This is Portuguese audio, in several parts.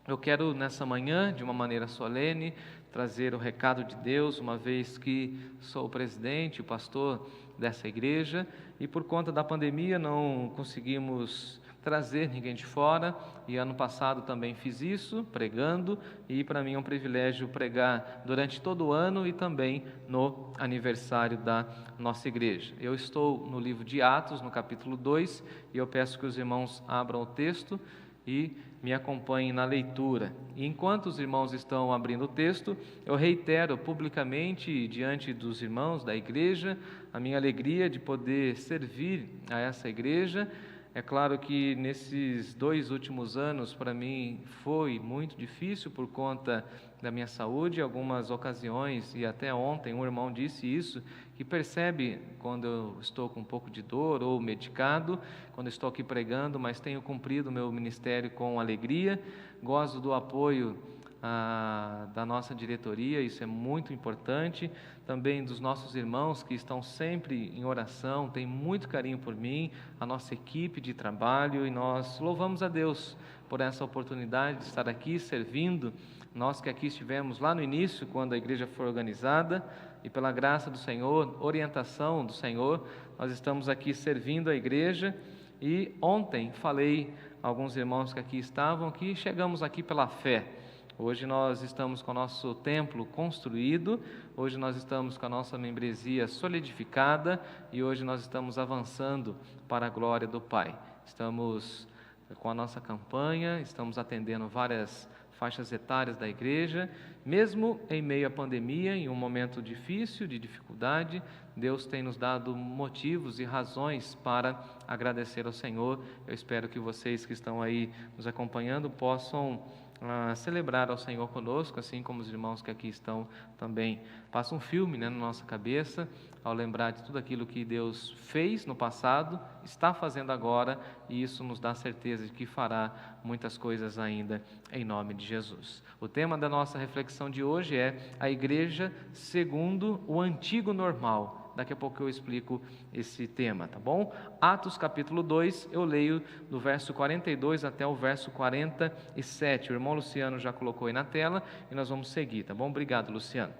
Eu quero nessa manhã, de uma maneira solene, trazer o recado de Deus, uma vez que sou o presidente, o pastor dessa igreja, e por conta da pandemia não conseguimos trazer ninguém de fora, e ano passado também fiz isso, pregando, e para mim é um privilégio pregar durante todo o ano e também no aniversário da nossa igreja. Eu estou no livro de Atos, no capítulo 2, e eu peço que os irmãos abram o texto e me acompanhem na leitura. E enquanto os irmãos estão abrindo o texto, eu reitero publicamente diante dos irmãos da igreja a minha alegria de poder servir a essa igreja. É claro que nesses 2 últimos anos para mim foi muito difícil por conta da minha saúde, algumas ocasiões, e até ontem um irmão disse isso, que percebe quando eu estou com um pouco de dor ou medicado, quando estou aqui pregando, mas tenho cumprido o meu ministério com alegria, gosto do apoio da nossa diretoria, isso é muito importante, também dos nossos irmãos que estão sempre em oração, têm muito carinho por mim, a nossa equipe de trabalho, e nós louvamos a Deus por essa oportunidade de estar aqui servindo, nós que aqui estivemos lá no início, quando a igreja foi organizada, e pela graça do Senhor, orientação do Senhor, nós estamos aqui servindo a igreja, e ontem falei a alguns irmãos que aqui estavam, que chegamos aqui pela fé. Hoje nós estamos com o nosso templo construído, hoje nós estamos com a nossa membresia solidificada e hoje nós estamos avançando para a glória do Pai. Estamos com a nossa campanha, estamos atendendo várias faixas etárias da igreja, mesmo em meio à pandemia, em um momento difícil, de dificuldade, Deus tem nos dado motivos e razões para agradecer ao Senhor. Eu espero que vocês que estão aí nos acompanhando possam celebrar ao Senhor conosco, assim como os irmãos que aqui estão também. Passa um filme na nossa cabeça, ao lembrar de tudo aquilo que Deus fez no passado, está fazendo agora, e isso nos dá certeza de que fará muitas coisas ainda, em nome de Jesus. O tema da nossa reflexão de hoje é a igreja segundo o antigo normal. Daqui a pouco eu explico esse tema, tá bom? Atos capítulo 2, eu leio do verso 42 até o verso 47. O irmão Luciano já colocou aí na tela e nós vamos seguir, tá bom? Obrigado, Luciano.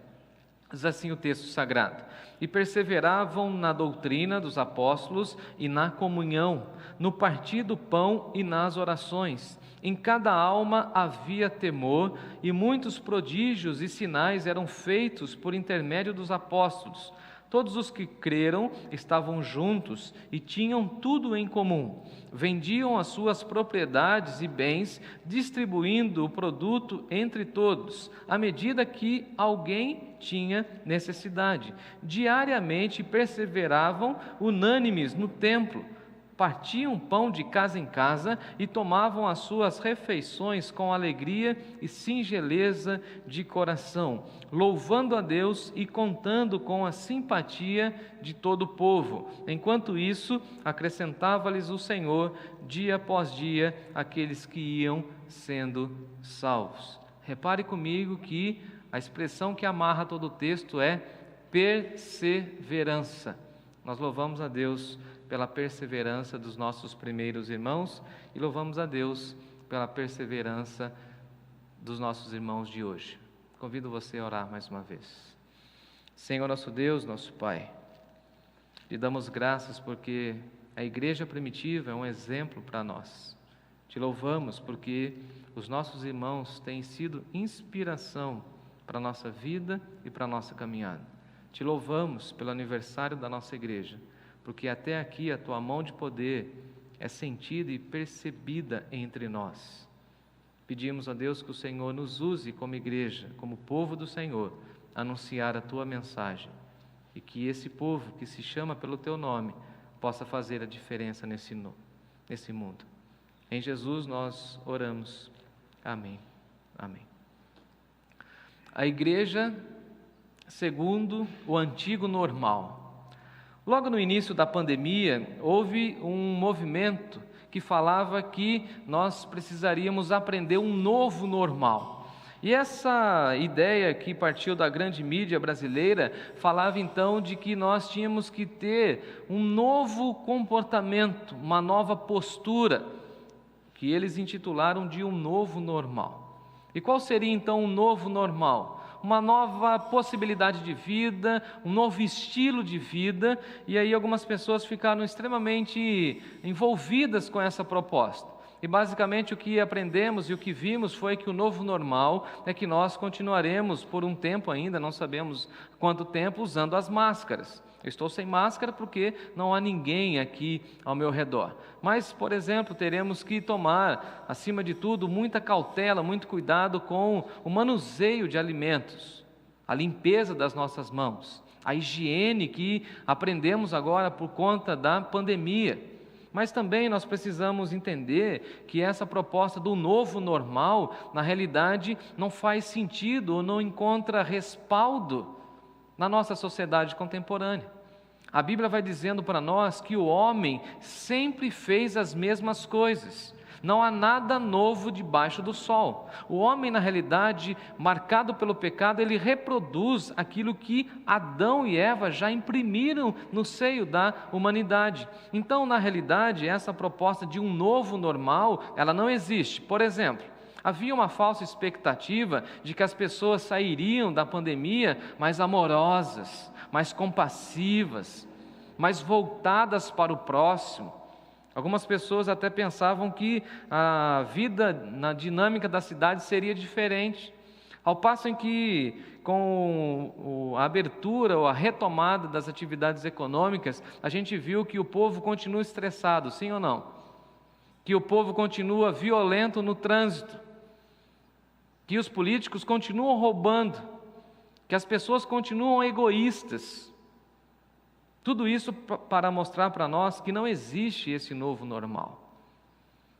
Diz assim o texto sagrado: e perseveravam na doutrina dos apóstolos e na comunhão, no partir do pão e nas orações. Em cada alma havia temor, e muitos prodígios e sinais eram feitos por intermédio dos apóstolos. Todos os que creram estavam juntos e tinham tudo em comum. Vendiam as suas propriedades e bens, distribuindo o produto entre todos, à medida que alguém tinha necessidade. Diariamente perseveravam unânimes no templo, partiam pão de casa em casa e tomavam as suas refeições com alegria e singeleza de coração, louvando a Deus e contando com a simpatia de todo o povo. Enquanto isso, acrescentava-lhes o Senhor, dia após dia, aqueles que iam sendo salvos. Repare comigo que a expressão que amarra todo o texto é perseverança. Nós louvamos a Deus pela perseverança dos nossos primeiros irmãos e louvamos a Deus pela perseverança dos nossos irmãos de hoje. Convido você a orar mais uma vez. Senhor nosso Deus, nosso Pai, te damos graças porque a igreja primitiva é um exemplo para nós. Te louvamos porque os nossos irmãos têm sido inspiração para a nossa vida e para a nossa caminhada. Te louvamos pelo aniversário da nossa igreja, porque até aqui a Tua mão de poder é sentida e percebida entre nós. Pedimos a Deus que o Senhor nos use como igreja, como povo do Senhor, a anunciar a Tua mensagem, e que esse povo que se chama pelo Teu nome possa fazer a diferença nesse mundo. Em Jesus nós oramos. Amém. Amém. A igreja segundo o antigo normal. Logo no início da pandemia, houve um movimento que falava que nós precisaríamos aprender um novo normal. E essa ideia que partiu da grande mídia brasileira falava então de que nós tínhamos que ter um novo comportamento, uma nova postura, que eles intitularam de um novo normal. E qual seria então um novo normal? Uma nova possibilidade de vida, um novo estilo de vida, e aí algumas pessoas ficaram extremamente envolvidas com essa proposta. E basicamente o que aprendemos e o que vimos foi que o novo normal é que nós continuaremos por um tempo ainda, não sabemos quanto tempo, usando as máscaras. Eu estou sem máscara porque não há ninguém aqui ao meu redor. Mas, por exemplo, teremos que tomar, acima de tudo, muita cautela, muito cuidado com o manuseio de alimentos, a limpeza das nossas mãos, a higiene que aprendemos agora por conta da pandemia. Mas também nós precisamos entender que essa proposta do novo normal, na realidade, não faz sentido ou não encontra respaldo na nossa sociedade contemporânea. A Bíblia vai dizendo para nós que o homem sempre fez as mesmas coisas. Não há nada novo debaixo do sol. O homem, na realidade, marcado pelo pecado, ele reproduz aquilo que Adão e Eva já imprimiram no seio da humanidade. Então, na realidade, essa proposta de um novo normal, ela não existe. Por exemplo, havia uma falsa expectativa de que as pessoas sairiam da pandemia mais amorosas, mais compassivas, mais voltadas para o próximo. Algumas pessoas até pensavam que a vida na dinâmica da cidade seria diferente, ao passo em que, com a abertura ou a retomada das atividades econômicas, a gente viu que o povo continua estressado, sim ou não? Que o povo continua violento no trânsito, que os políticos continuam roubando, que as pessoas continuam egoístas. Tudo isso para mostrar para nós que não existe esse novo normal.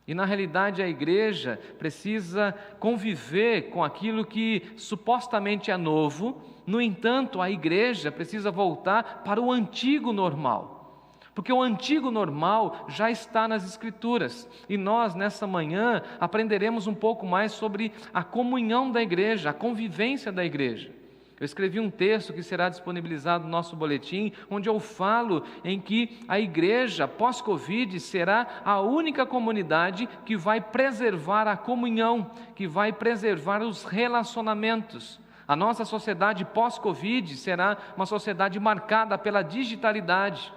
E na realidade a igreja precisa conviver com aquilo que supostamente é novo, no entanto a igreja precisa voltar para o antigo normal. Porque o antigo normal já está nas Escrituras. E nós, nessa manhã, aprenderemos um pouco mais sobre a comunhão da igreja, a convivência da igreja. Eu escrevi um texto que será disponibilizado no nosso boletim, onde eu falo em que a igreja pós-Covid será a única comunidade que vai preservar a comunhão, que vai preservar os relacionamentos. A nossa sociedade pós-Covid será uma sociedade marcada pela digitalidade,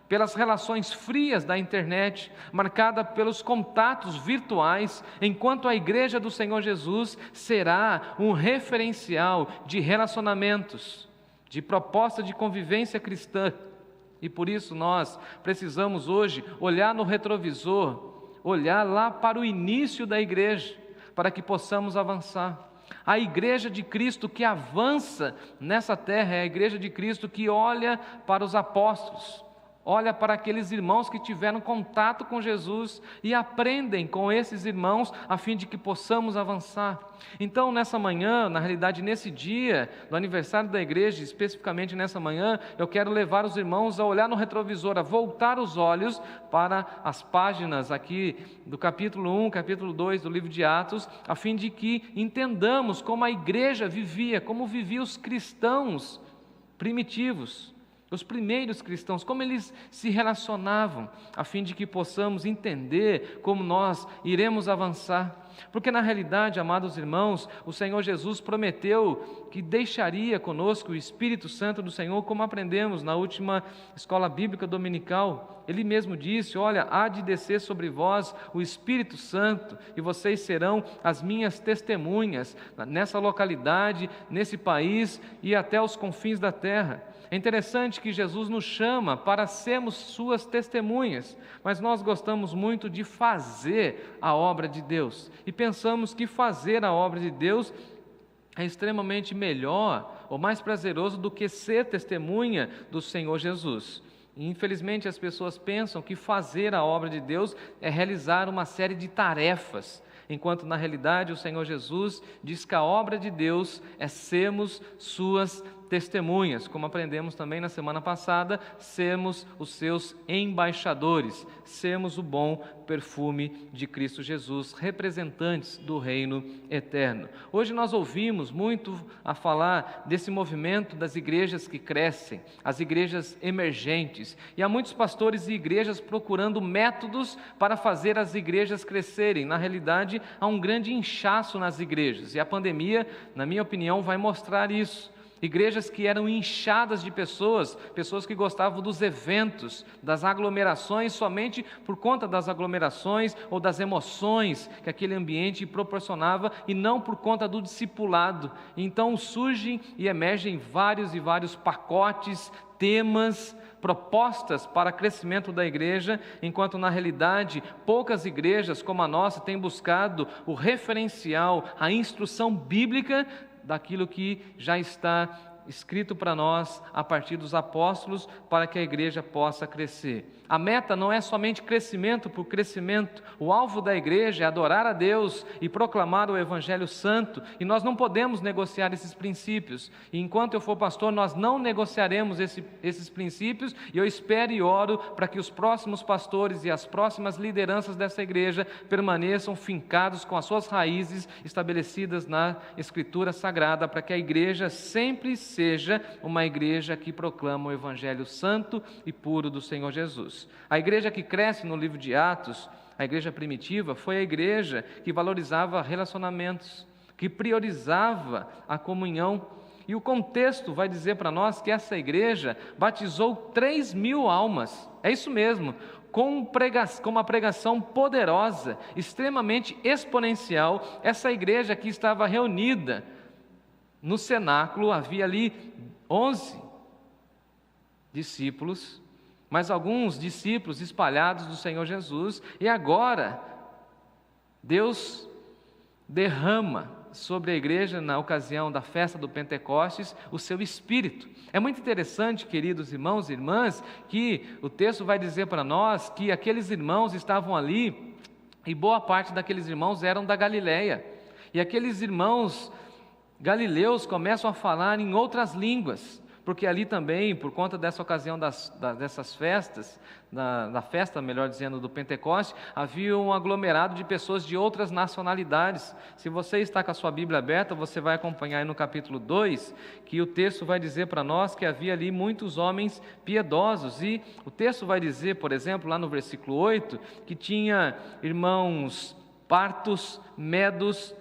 pelas relações frias da internet, marcada pelos contatos virtuais, enquanto a igreja do Senhor Jesus será um referencial de relacionamentos, de proposta de convivência cristã. E por isso nós precisamos hoje olhar no retrovisor, olhar lá para o início da igreja, para que possamos avançar. A igreja de Cristo que avança nessa terra é a igreja de Cristo que olha para os apóstolos, olha para aqueles irmãos que tiveram contato com Jesus e aprendem com esses irmãos a fim de que possamos avançar. Então, nessa manhã, na realidade, nesse dia do aniversário da igreja, especificamente nessa manhã, eu quero levar os irmãos a olhar no retrovisor, a voltar os olhos para as páginas aqui do capítulo 1, capítulo 2 do livro de Atos, a fim de que entendamos como a igreja vivia, como viviam os cristãos primitivos, os primeiros cristãos, como eles se relacionavam, a fim de que possamos entender como nós iremos avançar. Porque na realidade, amados irmãos, o Senhor Jesus prometeu que deixaria conosco o Espírito Santo do Senhor, como aprendemos na última escola bíblica dominical. Ele mesmo disse: olha, há de descer sobre vós o Espírito Santo, e vocês serão as minhas testemunhas nessa localidade, nesse país e até os confins da terra. É interessante que Jesus nos chama para sermos suas testemunhas, mas nós gostamos muito de fazer a obra de Deus e pensamos que fazer a obra de Deus é extremamente melhor ou mais prazeroso do que ser testemunha do Senhor Jesus. E, infelizmente, as pessoas pensam que fazer a obra de Deus é realizar uma série de tarefas, enquanto na realidade o Senhor Jesus diz que a obra de Deus é sermos suas testemunhas, como aprendemos também na semana passada, sermos os seus embaixadores, sermos o bom perfume de Cristo Jesus, representantes do reino eterno. Hoje nós ouvimos muito a falar desse movimento das igrejas que crescem, as igrejas emergentes, e há muitos pastores e igrejas procurando métodos para fazer as igrejas crescerem. Na realidade, há um grande inchaço nas igrejas, e a pandemia, na minha opinião, vai mostrar isso. Igrejas que eram inchadas de pessoas que gostavam dos eventos, das aglomerações, somente por conta das aglomerações ou das emoções que aquele ambiente proporcionava e não por conta do discipulado. Então surgem e emergem vários e vários pacotes, temas, propostas para crescimento da igreja, enquanto na realidade poucas igrejas como a nossa têm buscado o referencial, a instrução bíblica daquilo que já está escrito para nós a partir dos apóstolos, para que a igreja possa crescer. A meta não é somente crescimento por crescimento. O alvo da igreja é adorar a Deus e proclamar o Evangelho Santo, e nós não podemos negociar esses princípios. E enquanto eu for pastor, nós não negociaremos esses princípios, e eu espero e oro para que os próximos pastores e as próximas lideranças dessa igreja permaneçam fincados com as suas raízes estabelecidas na Escritura Sagrada, para que a igreja sempre seja uma igreja que proclama o Evangelho Santo e puro do Senhor Jesus. A igreja que cresce no livro de Atos, a igreja primitiva, foi a igreja que valorizava relacionamentos, que priorizava a comunhão. E o contexto vai dizer para nós que essa igreja batizou 3.000 almas. É isso mesmo, com uma pregação poderosa, extremamente exponencial. Essa igreja que estava reunida no cenáculo, havia ali 11 discípulos, mas alguns discípulos espalhados do Senhor Jesus, e agora Deus derrama sobre a igreja, na ocasião da festa do Pentecostes, o seu Espírito. É muito interessante, queridos irmãos e irmãs, que o texto vai dizer para nós que aqueles irmãos estavam ali, e boa parte daqueles irmãos eram da Galileia, e aqueles irmãos galileus começam a falar em outras línguas, porque ali também, por conta dessa ocasião dessas festas, da festa, melhor dizendo, do Pentecoste, havia um aglomerado de pessoas de outras nacionalidades. Se você está com a sua Bíblia aberta, você vai acompanhar aí no capítulo 2, que o texto vai dizer para nós que havia ali muitos homens piedosos, e o texto vai dizer, por exemplo, lá no versículo 8, que tinha irmãos partos, medos,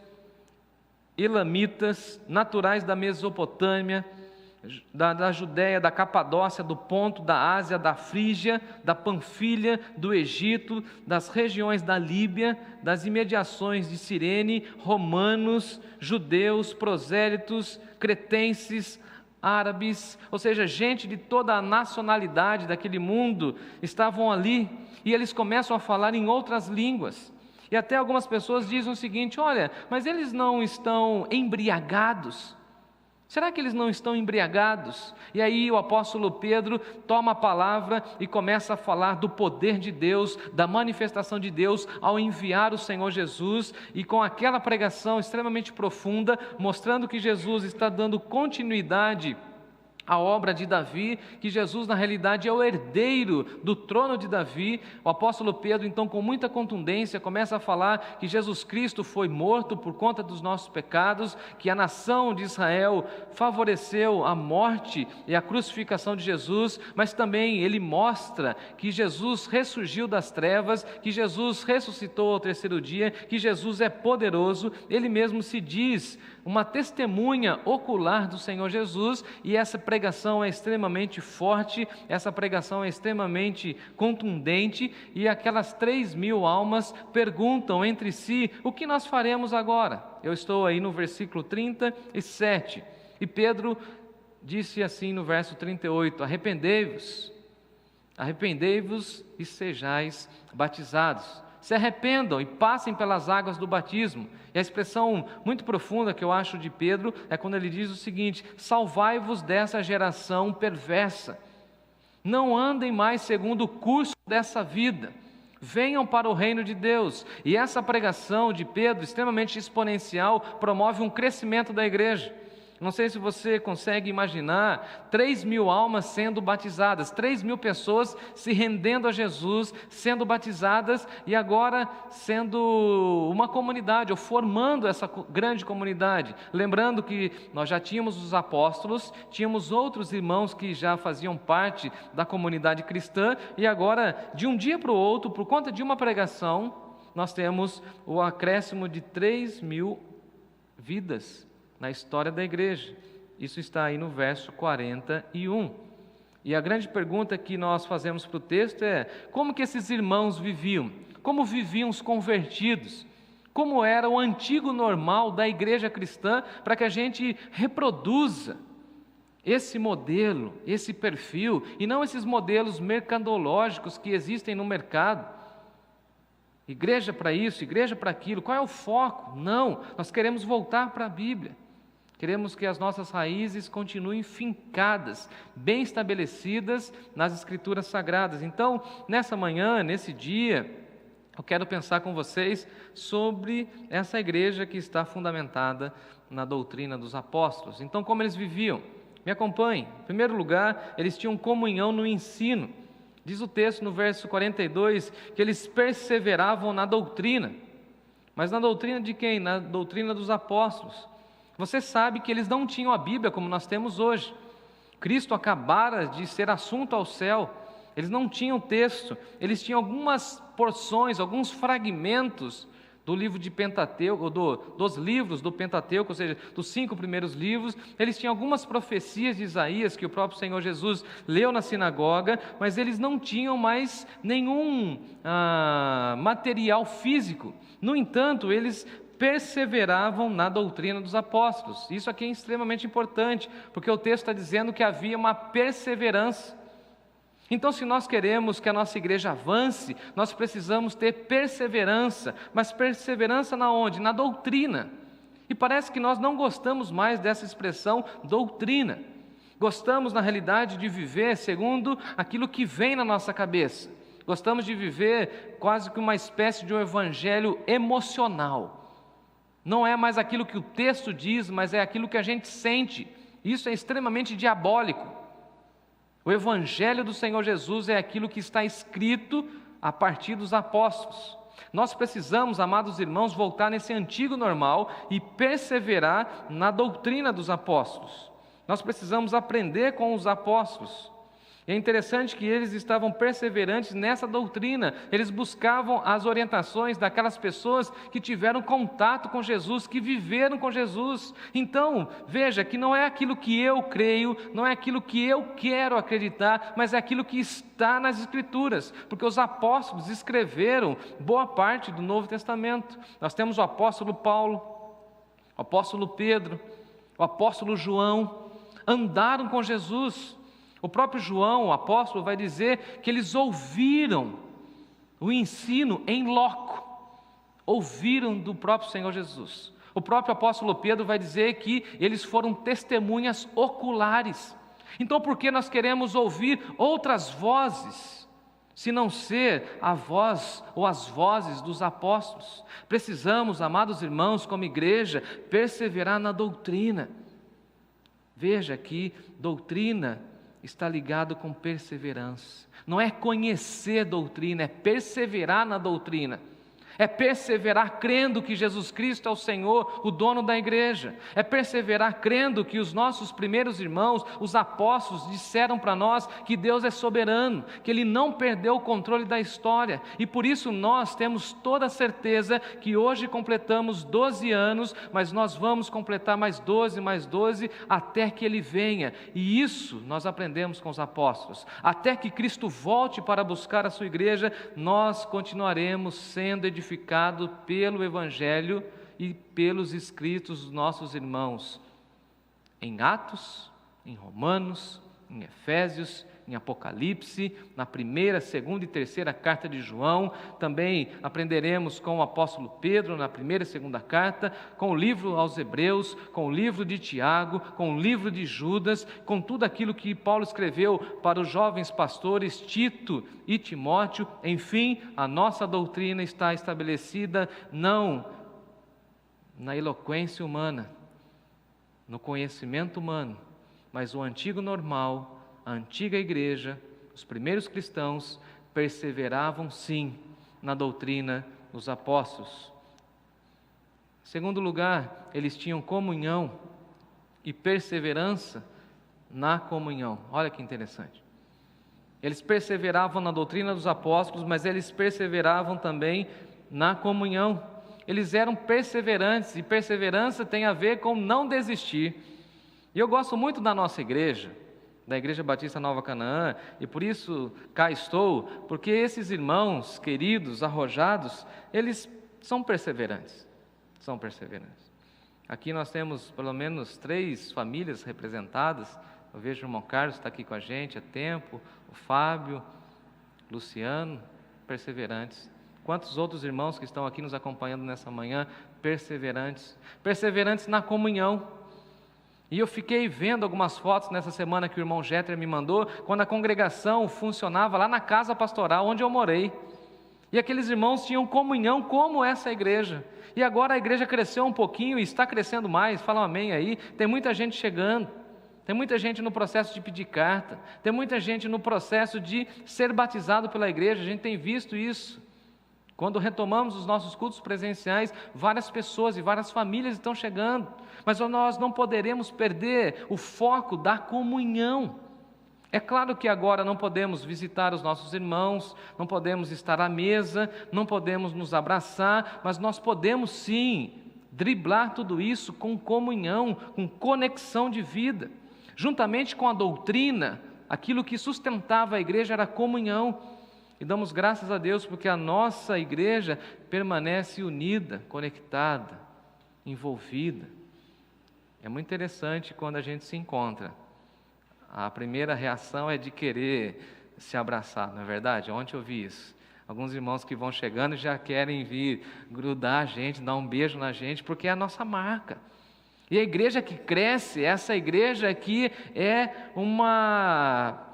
elamitas, naturais da Mesopotâmia, da Judéia, da Capadócia, do Ponto, da Ásia, da Frígia, da Panfilha, do Egito, das regiões da Líbia, das imediações de Cirene, romanos, judeus, prosélitos, cretenses, árabes, ou seja, gente de toda a nacionalidade daquele mundo estavam ali, e eles começam a falar em outras línguas. E até algumas pessoas dizem o seguinte: olha, mas eles não estão embriagados? Será que eles não estão embriagados? E aí o apóstolo Pedro toma a palavra e começa a falar do poder de Deus, da manifestação de Deus ao enviar o Senhor Jesus, e com aquela pregação extremamente profunda, mostrando que Jesus está dando continuidade a obra de Davi, que Jesus na realidade é o herdeiro do trono de Davi. O apóstolo Pedro então, com muita contundência, começa a falar que Jesus Cristo foi morto por conta dos nossos pecados, que a nação de Israel favoreceu a morte e a crucificação de Jesus, mas também ele mostra que Jesus ressurgiu das trevas, que Jesus ressuscitou ao terceiro dia, que Jesus é poderoso. Ele mesmo se diz uma testemunha ocular do Senhor Jesus, e essa pregação é extremamente forte, essa pregação é extremamente contundente, e aquelas 3.000 almas perguntam entre si: o que nós faremos agora? Eu estou aí no versículo 37, e Pedro disse assim no verso 38, arrependei-vos e sejais batizados. Se arrependam e passem pelas águas do batismo. E a expressão muito profunda que eu acho de Pedro é quando ele diz o seguinte: salvai-vos dessa geração perversa. Não andem mais segundo o curso dessa vida. Venham para o reino de Deus. E essa pregação de Pedro, extremamente exponencial, promove um crescimento da igreja. Não sei se você consegue imaginar 3.000 almas sendo batizadas, 3.000 pessoas se rendendo a Jesus, sendo batizadas e agora sendo uma comunidade, ou formando essa grande comunidade. Lembrando que nós já tínhamos os apóstolos, tínhamos outros irmãos que já faziam parte da comunidade cristã e agora, de um dia para o outro, por conta de uma pregação, nós temos o acréscimo de 3.000 vidas na história da igreja. Isso está aí no verso 41. E a grande pergunta que nós fazemos para o texto é: como que esses irmãos viviam? Como viviam os convertidos? Como era o antigo normal da igreja cristã, para que a gente reproduza esse modelo, esse perfil, e não esses modelos mercadológicos que existem no mercado. Igreja para isso, igreja para aquilo, qual é o foco? Não, nós queremos voltar para a Bíblia. Queremos que as nossas raízes continuem fincadas, bem estabelecidas nas Escrituras Sagradas. Então, nessa manhã, nesse dia, eu quero pensar com vocês sobre essa igreja que está fundamentada na doutrina dos apóstolos. Então, como eles viviam? Me acompanhem. Em primeiro lugar, eles tinham comunhão no ensino. Diz o texto no verso 42 que eles perseveravam na doutrina. Mas na doutrina de quem? Na doutrina dos apóstolos. Você sabe que eles não tinham a Bíblia como nós temos hoje. Cristo acabara de ser assunto ao céu. Eles não tinham texto. Eles tinham algumas porções, alguns fragmentos do livro de Pentateuco, dos livros do Pentateuco, ou seja, dos 5 primeiros livros. Eles tinham algumas profecias de Isaías que o próprio Senhor Jesus leu na sinagoga, mas eles não tinham mais nenhum material físico. No entanto, eles perseveravam na doutrina dos apóstolos. Isso aqui é extremamente importante, porque o texto está dizendo que havia uma perseverança. Então, se nós queremos que a nossa igreja avance, nós precisamos ter perseverança. Mas perseverança na onde? Na doutrina. E parece que nós não gostamos mais dessa expressão doutrina. Gostamos, na realidade, de viver segundo aquilo que vem na nossa cabeça. Gostamos de viver quase que uma espécie de um evangelho emocional. Não é mais aquilo que o texto diz, mas é aquilo que a gente sente. Isso é extremamente diabólico. O Evangelho do Senhor Jesus é aquilo que está escrito a partir dos apóstolos. Nós precisamos, amados irmãos, voltar nesse antigo normal e perseverar na doutrina dos apóstolos. Nós precisamos aprender com os apóstolos. É interessante que eles estavam perseverantes nessa doutrina, eles buscavam as orientações daquelas pessoas que tiveram contato com Jesus, que viveram com Jesus. Então, veja que não é aquilo que eu creio, não é aquilo que eu quero acreditar, mas é aquilo que está nas Escrituras, porque os apóstolos escreveram boa parte do Novo Testamento. Nós temos o apóstolo Paulo, o apóstolo Pedro, o apóstolo João, andaram com Jesus. O próprio João, o apóstolo, vai dizer que eles ouviram o ensino em loco, ouviram do próprio Senhor Jesus. O próprio apóstolo Pedro vai dizer que eles foram testemunhas oculares. Então, por que nós queremos ouvir outras vozes, se não ser a voz ou as vozes dos apóstolos? Precisamos, amados irmãos, como igreja, perseverar na doutrina. Veja que doutrina está ligado com perseverança. Não é conhecer doutrina, é perseverar na doutrina. É perseverar crendo que Jesus Cristo é o Senhor, o dono da igreja. É perseverar crendo que os nossos primeiros irmãos, os apóstolos, disseram para nós que Deus é soberano, que Ele não perdeu o controle da história. E por isso nós temos toda a certeza que hoje completamos 12 anos, mas nós vamos completar mais 12, até que Ele venha. E isso nós aprendemos com os apóstolos. Até que Cristo volte para buscar a sua igreja, nós continuaremos sendo edificados pelo Evangelho e pelos escritos dos nossos irmãos em Atos, em Romanos, em Efésios, em Apocalipse, na primeira, segunda e terceira carta de João. Também aprenderemos com o apóstolo Pedro na primeira e segunda carta, com o livro aos Hebreus, com o livro de Tiago, com o livro de Judas, com tudo aquilo que Paulo escreveu para os jovens pastores Tito e Timóteo. Enfim, a nossa doutrina está estabelecida não na eloquência humana, no conhecimento humano, mas o antigo normal, a antiga igreja, os primeiros cristãos perseveravam sim na doutrina dos apóstolos. Em segundo lugar, eles tinham comunhão e perseverança na comunhão. Olha que interessante. Eles perseveravam na doutrina dos apóstolos, mas eles perseveravam também na comunhão. Eles eram perseverantes, e perseverança tem a ver com não desistir. E eu gosto muito da nossa igreja, da Igreja Batista Nova Canaã, e por isso cá estou, porque esses irmãos queridos, arrojados, eles são perseverantes. São perseverantes. Aqui nós temos pelo menos 3 famílias representadas. Eu vejo o irmão Carlos está aqui com a gente há tempo, o Fábio, Luciano, perseverantes. Quantos outros irmãos que estão aqui nos acompanhando nessa manhã, perseverantes, perseverantes na comunhão. E eu fiquei vendo algumas fotos nessa semana que o irmão Jeter me mandou, quando a congregação funcionava lá na casa pastoral onde eu morei. E aqueles irmãos tinham comunhão como essa igreja. E agora a igreja cresceu um pouquinho e está crescendo mais, fala um amém aí, tem muita gente chegando. Tem muita gente no processo de pedir carta, tem muita gente no processo de ser batizado pela igreja, a gente tem visto isso. Quando retomamos os nossos cultos presenciais, várias pessoas e várias famílias estão chegando, mas nós não poderemos perder o foco da comunhão. É claro que agora não podemos visitar os nossos irmãos, não podemos estar à mesa, não podemos nos abraçar, mas nós podemos sim driblar tudo isso com comunhão, com conexão de vida. Juntamente com a doutrina, aquilo que sustentava a igreja era a comunhão. E damos graças a Deus porque a nossa igreja permanece unida, conectada, envolvida. É muito interessante quando a gente se encontra. A primeira reação é de querer se abraçar, não é verdade? Ontem eu vi isso. Alguns irmãos que vão chegando já querem vir grudar a gente, dar um beijo na gente, porque é a nossa marca. E a igreja que cresce, essa igreja aqui é uma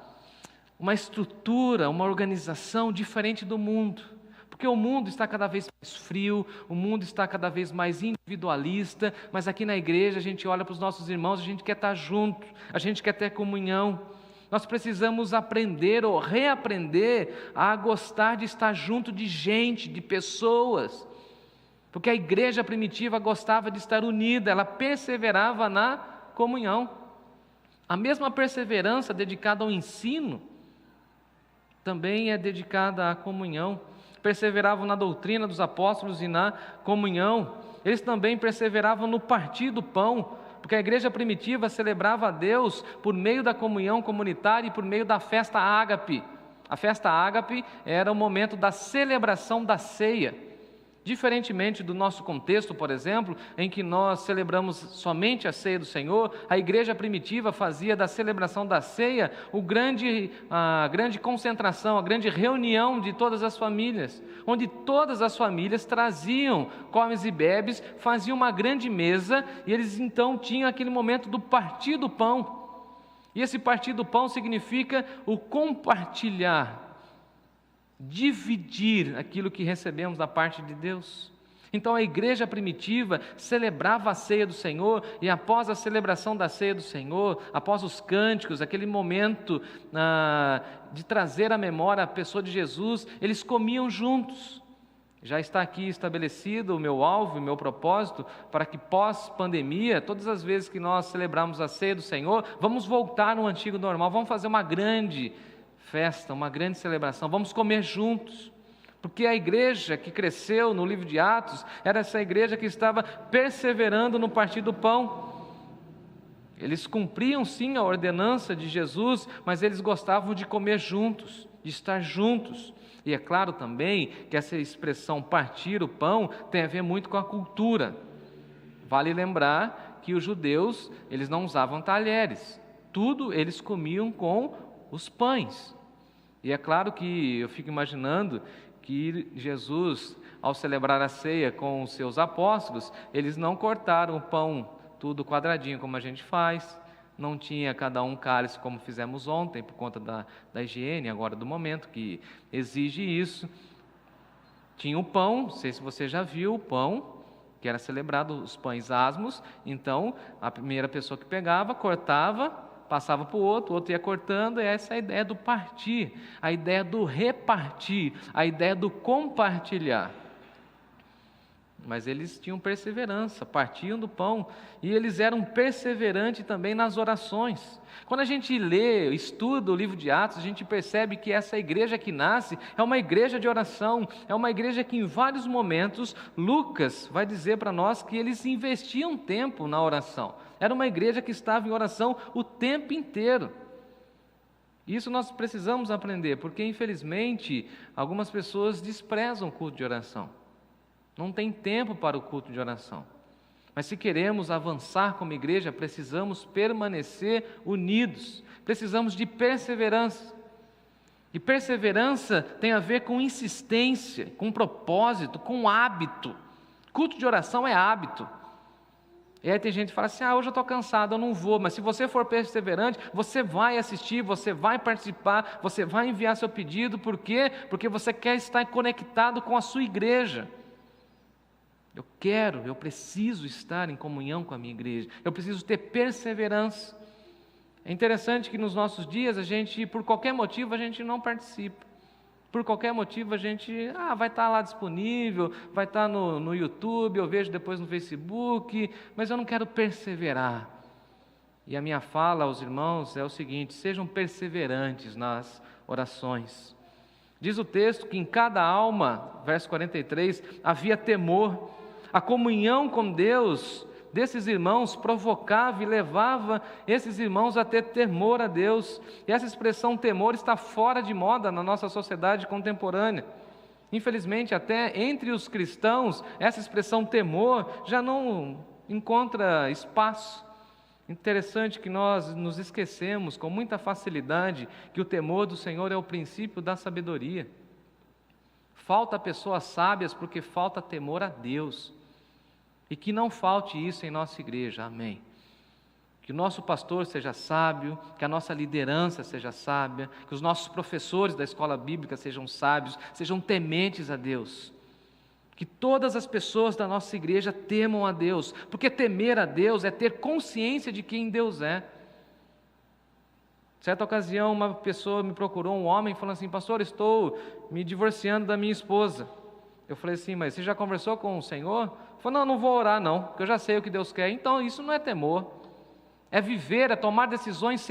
estrutura, uma organização diferente do mundo. Porque o mundo está cada vez mais frio, o mundo está cada vez mais individualista, mas aqui na igreja a gente olha para os nossos irmãos, a gente quer estar junto, a gente quer ter comunhão. Nós precisamos aprender ou reaprender a gostar de estar junto de gente, de pessoas. Porque a igreja primitiva gostava de estar unida, ela perseverava na comunhão. A mesma perseverança dedicada ao ensino também é dedicada à comunhão. Perseveravam na doutrina dos apóstolos e na comunhão. Eles também perseveravam no partir do pão, porque a igreja primitiva celebrava a Deus por meio da comunhão comunitária e por meio da festa ágape. A festa ágape era o momento da celebração da ceia. Diferentemente do nosso contexto, por exemplo, em que nós celebramos somente a ceia do Senhor, a igreja primitiva fazia da celebração da ceia a grande concentração, a grande reunião de todas as famílias, onde todas as famílias traziam comes e bebes, faziam uma grande mesa, e eles então tinham aquele momento do partir do pão. E esse partir do pão significa o compartilhar, dividir aquilo que recebemos da parte de Deus. Então a igreja primitiva celebrava a ceia do Senhor, e após a celebração da ceia do Senhor, após os cânticos, aquele momento de trazer à memória a pessoa de Jesus, eles comiam juntos. Já está aqui estabelecido o meu alvo e o meu propósito, para que pós-pandemia, todas as vezes que nós celebramos a ceia do Senhor, vamos voltar no antigo normal, vamos fazer uma grande festa, uma grande celebração, vamos comer juntos, porque a igreja que cresceu no livro de Atos, era essa igreja que estava perseverando no partir do pão. Eles cumpriam sim a ordenança de Jesus, mas eles gostavam de comer juntos, de estar juntos. E é claro também que essa expressão partir o pão tem a ver muito com a cultura. Vale lembrar que os judeus, eles não usavam talheres, tudo eles comiam com os pães. E é claro que eu fico imaginando que Jesus, ao celebrar a ceia com os seus apóstolos, eles não cortaram o pão tudo quadradinho como a gente faz, não tinha cada um cálice como fizemos ontem, por conta da higiene agora do momento, que exige isso. Tinha o pão, não sei se você já viu o pão, que era celebrado os pães asmos. Então, a primeira pessoa que pegava, cortava, passava para o outro ia cortando, e essa é a ideia do partir, a ideia do repartir, a ideia do compartilhar. Mas eles tinham perseverança, partiam do pão, e eles eram perseverantes também nas orações. Quando a gente lê, estuda o livro de Atos, a gente percebe que essa igreja que nasce é uma igreja de oração, é uma igreja que em vários momentos, Lucas vai dizer para nós que eles investiam tempo na oração. Era uma igreja que estava em oração o tempo inteiro. Isso nós precisamos aprender, porque infelizmente algumas pessoas desprezam o culto de oração. Não tem tempo para o culto de oração. Mas se queremos avançar como igreja, precisamos permanecer unidos. Precisamos de perseverança. E perseverança tem a ver com insistência, com propósito, com hábito. Culto de oração é hábito. E aí tem gente que fala assim, hoje eu estou cansado, eu não vou. Mas se você for perseverante, você vai assistir, você vai participar, você vai enviar seu pedido. Por quê? Porque você quer estar conectado com a sua igreja. Eu preciso estar em comunhão com a minha igreja. Eu preciso ter perseverança. É interessante que nos nossos dias, por qualquer motivo, a gente não participa. Por qualquer motivo, a gente vai estar lá disponível, vai estar no YouTube, eu vejo depois no Facebook, mas eu não quero perseverar. E a minha fala aos irmãos é o seguinte: sejam perseverantes nas orações. Diz o texto que em cada alma, verso 43, havia temor. A comunhão com Deus desses irmãos provocava e levava esses irmãos a ter temor a Deus. E essa expressão temor está fora de moda na nossa sociedade contemporânea. Infelizmente, até entre os cristãos, essa expressão temor já não encontra espaço. Interessante que nós nos esquecemos com muita facilidade que o temor do Senhor é o princípio da sabedoria. Falta pessoas sábias porque falta temor a Deus. E que não falte isso em nossa igreja, amém. Que o nosso pastor seja sábio, que a nossa liderança seja sábia, que os nossos professores da escola bíblica sejam sábios, sejam tementes a Deus. Que todas as pessoas da nossa igreja temam a Deus, porque temer a Deus é ter consciência de quem Deus é. Certa ocasião, uma pessoa me procurou, um homem, falando assim: pastor, estou me divorciando da minha esposa. Eu falei assim: mas você já conversou com o Senhor? Ele falou: não vou orar não, porque eu já sei o que Deus quer. Então isso não é temor, é viver, é tomar decisões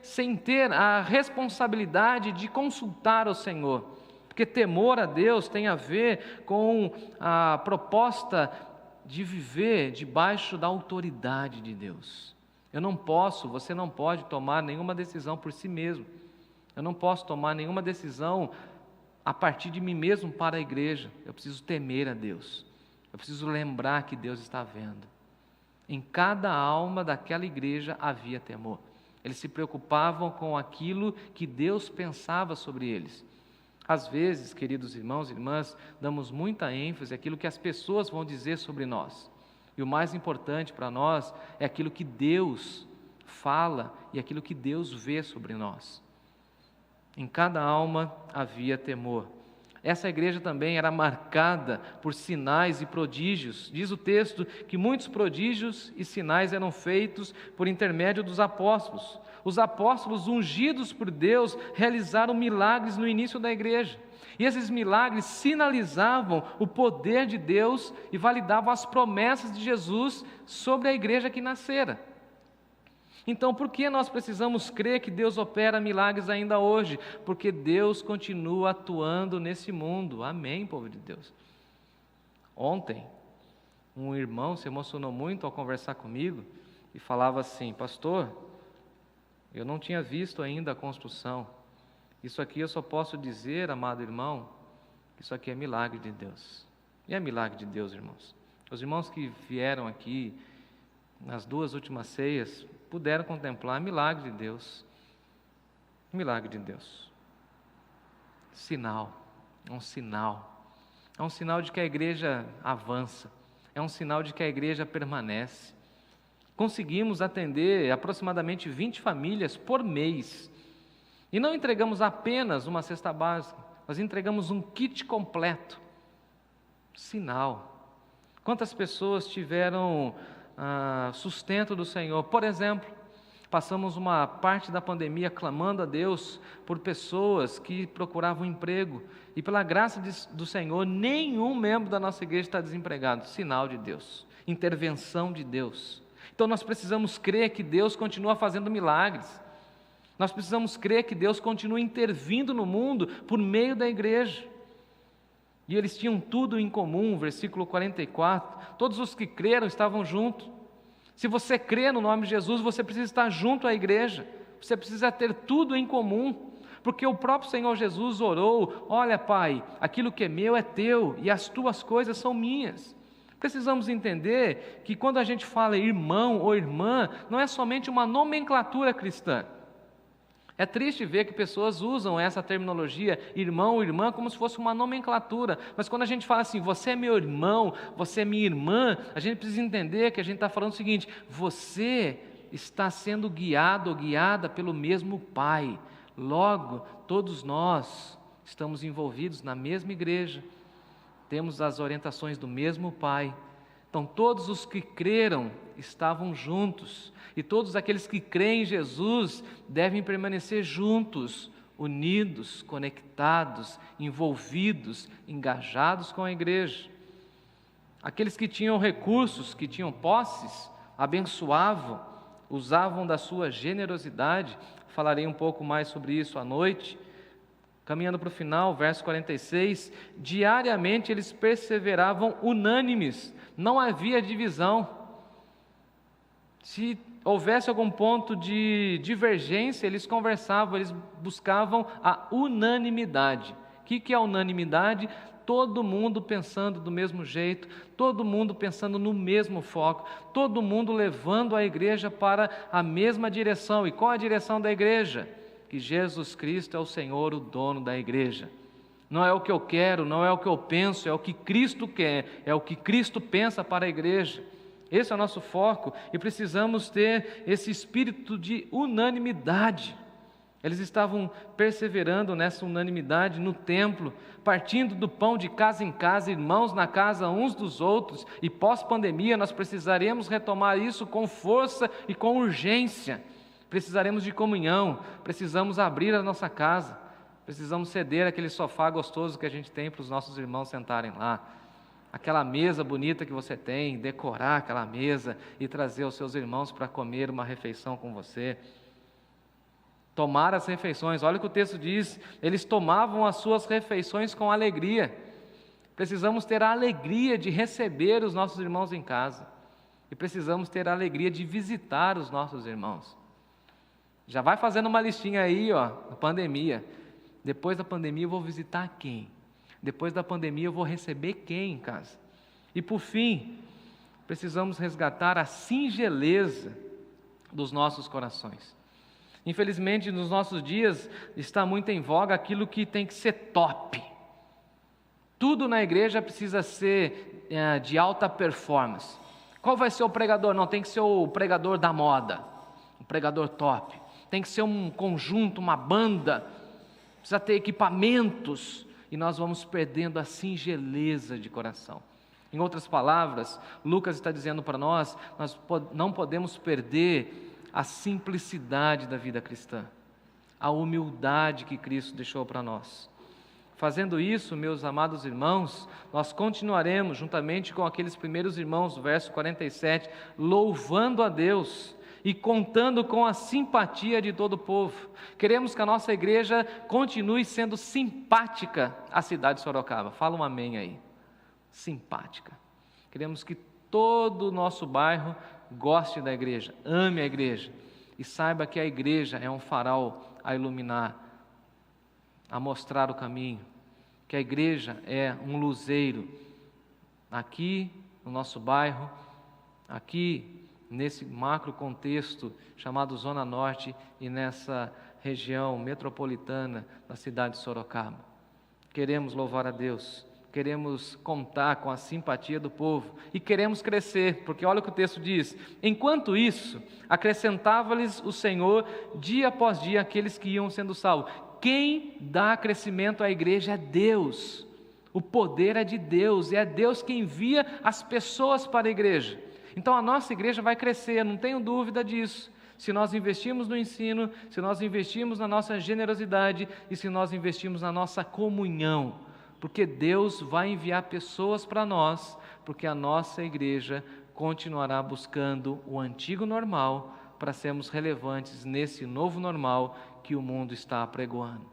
sem ter a responsabilidade de consultar o Senhor. Porque temor a Deus tem a ver com a proposta de viver debaixo da autoridade de Deus. Você não pode tomar nenhuma decisão por si mesmo. Eu não posso tomar nenhuma decisão a partir de mim mesmo para a igreja. Eu preciso temer a Deus. Eu preciso lembrar que Deus está vendo. Em cada alma daquela igreja havia temor. Eles se preocupavam com aquilo que Deus pensava sobre eles. Às vezes, queridos irmãos e irmãs, damos muita ênfase àquilo que as pessoas vão dizer sobre nós. E o mais importante para nós é aquilo que Deus fala e aquilo que Deus vê sobre nós. Em cada alma havia temor. Essa igreja também era marcada por sinais e prodígios. Diz o texto que muitos prodígios e sinais eram feitos por intermédio dos apóstolos. Os apóstolos, ungidos por Deus, realizaram milagres no início da igreja. E esses milagres sinalizavam o poder de Deus e validavam as promessas de Jesus sobre a igreja que nascera. Então, por que nós precisamos crer que Deus opera milagres ainda hoje? Porque Deus continua atuando nesse mundo. Amém, povo de Deus. Ontem, um irmão se emocionou muito ao conversar comigo e falava assim: pastor, eu não tinha visto ainda a construção. Isso aqui eu só posso dizer, amado irmão, que isso aqui é milagre de Deus. E é milagre de Deus, irmãos. Os irmãos que vieram aqui nas 2 últimas ceias puderam contemplar milagre de Deus. Milagre de Deus. Sinal. É um sinal. É um sinal de que a igreja avança. É um sinal de que a igreja permanece. Conseguimos atender aproximadamente 20 famílias por mês. E não entregamos apenas uma cesta básica, nós entregamos um kit completo. Sinal. Quantas pessoas tiveram sustento do Senhor? Por exemplo, passamos uma parte da pandemia clamando a Deus por pessoas que procuravam emprego, e pela graça do Senhor, nenhum membro da nossa igreja está desempregado. Sinal de Deus, intervenção de Deus. Então nós precisamos crer que Deus continua fazendo milagres. Nós precisamos crer que Deus continua intervindo no mundo por meio da igreja. E eles tinham tudo em comum, versículo 44, todos os que creram estavam juntos. Se você crê no nome de Jesus, você precisa estar junto à igreja, você precisa ter tudo em comum, porque o próprio Senhor Jesus orou: olha, Pai, aquilo que é meu é teu, e as tuas coisas são minhas. Precisamos entender que quando a gente fala irmão ou irmã, não é somente uma nomenclatura cristã. É triste ver que pessoas usam essa terminologia, irmão ou irmã, como se fosse uma nomenclatura. Mas quando a gente fala assim, você é meu irmão, você é minha irmã, a gente precisa entender que a gente está falando o seguinte: você está sendo guiado ou guiada pelo mesmo Pai. Logo, todos nós estamos envolvidos na mesma igreja, temos as orientações do mesmo Pai. Então todos os que creram estavam juntos, e todos aqueles que creem em Jesus devem permanecer juntos, unidos, conectados, envolvidos, engajados com a igreja. Aqueles que tinham recursos, que tinham posses, abençoavam, usavam da sua generosidade. Falarei um pouco mais sobre isso à noite. Caminhando para o final, verso 46, diariamente eles perseveravam unânimes, não havia divisão. Se houvesse algum ponto de divergência, eles conversavam, eles buscavam a unanimidade. O que é a unanimidade? Todo mundo pensando do mesmo jeito, todo mundo pensando no mesmo foco, todo mundo levando a igreja para a mesma direção. E qual a direção da igreja? Que Jesus Cristo é o Senhor, o dono da igreja. Não é o que eu quero, não é o que eu penso, é o que Cristo quer, é o que Cristo pensa para a igreja. Esse é o nosso foco, e precisamos ter esse espírito de unanimidade. Eles estavam perseverando nessa unanimidade no templo, partindo do pão de casa em casa, irmãos na casa uns dos outros, e pós-pandemia nós precisaremos retomar isso com força e com urgência. Precisaremos de comunhão, precisamos abrir a nossa casa, precisamos ceder aquele sofá gostoso que a gente tem para os nossos irmãos sentarem lá. Aquela mesa bonita que você tem, decorar aquela mesa e trazer os seus irmãos para comer uma refeição com você. Tomar as refeições, olha o que o texto diz, eles tomavam as suas refeições com alegria. Precisamos ter a alegria de receber os nossos irmãos em casa, e precisamos ter a alegria de visitar os nossos irmãos. Já vai fazendo uma listinha aí, na pandemia. Depois da pandemia eu vou visitar quem? Depois da pandemia eu vou receber quem em casa? E por fim, precisamos resgatar a singeleza dos nossos corações. Infelizmente, nos nossos dias está muito em voga aquilo que tem que ser top. Tudo na igreja precisa ser de alta performance. Qual vai ser o pregador? Não, tem que ser o pregador da moda, o pregador top. Tem que ser um conjunto, uma banda, precisa ter equipamentos, e nós vamos perdendo a singeleza de coração. Em outras palavras, Lucas está dizendo para nós não podemos perder a simplicidade da vida cristã, a humildade que Cristo deixou para nós. Fazendo isso, meus amados irmãos, nós continuaremos, juntamente com aqueles primeiros irmãos, verso 47, louvando a Deus e contando com a simpatia de todo o povo. Queremos que a nossa igreja continue sendo simpática à cidade de Sorocaba. Fala um amém aí. Simpática. Queremos que todo o nosso bairro goste da igreja, ame a igreja e saiba que a igreja é um farol a iluminar, a mostrar o caminho, que a igreja é um luzeiro aqui no nosso bairro, aqui nesse macro contexto chamado Zona Norte e nessa região metropolitana da cidade de Sorocaba. Queremos louvar a Deus, queremos contar com a simpatia do povo e queremos crescer, porque olha o que o texto diz: enquanto isso, acrescentava-lhes o Senhor dia após dia aqueles que iam sendo salvos. Quem dá crescimento à igreja é Deus. O poder é de Deus, e é Deus que envia as pessoas para a igreja. Então a nossa igreja vai crescer, não tenho dúvida disso. Se nós investirmos no ensino, se nós investirmos na nossa generosidade e se nós investirmos na nossa comunhão, porque Deus vai enviar pessoas para nós, porque a nossa igreja continuará buscando o antigo normal para sermos relevantes nesse novo normal que o mundo está apregoando.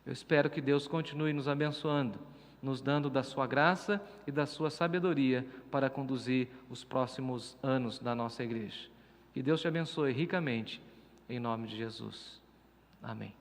Eu espero que Deus continue nos abençoando, nos dando da sua graça e da sua sabedoria para conduzir os próximos anos da nossa igreja. Que Deus te abençoe ricamente, em nome de Jesus. Amém.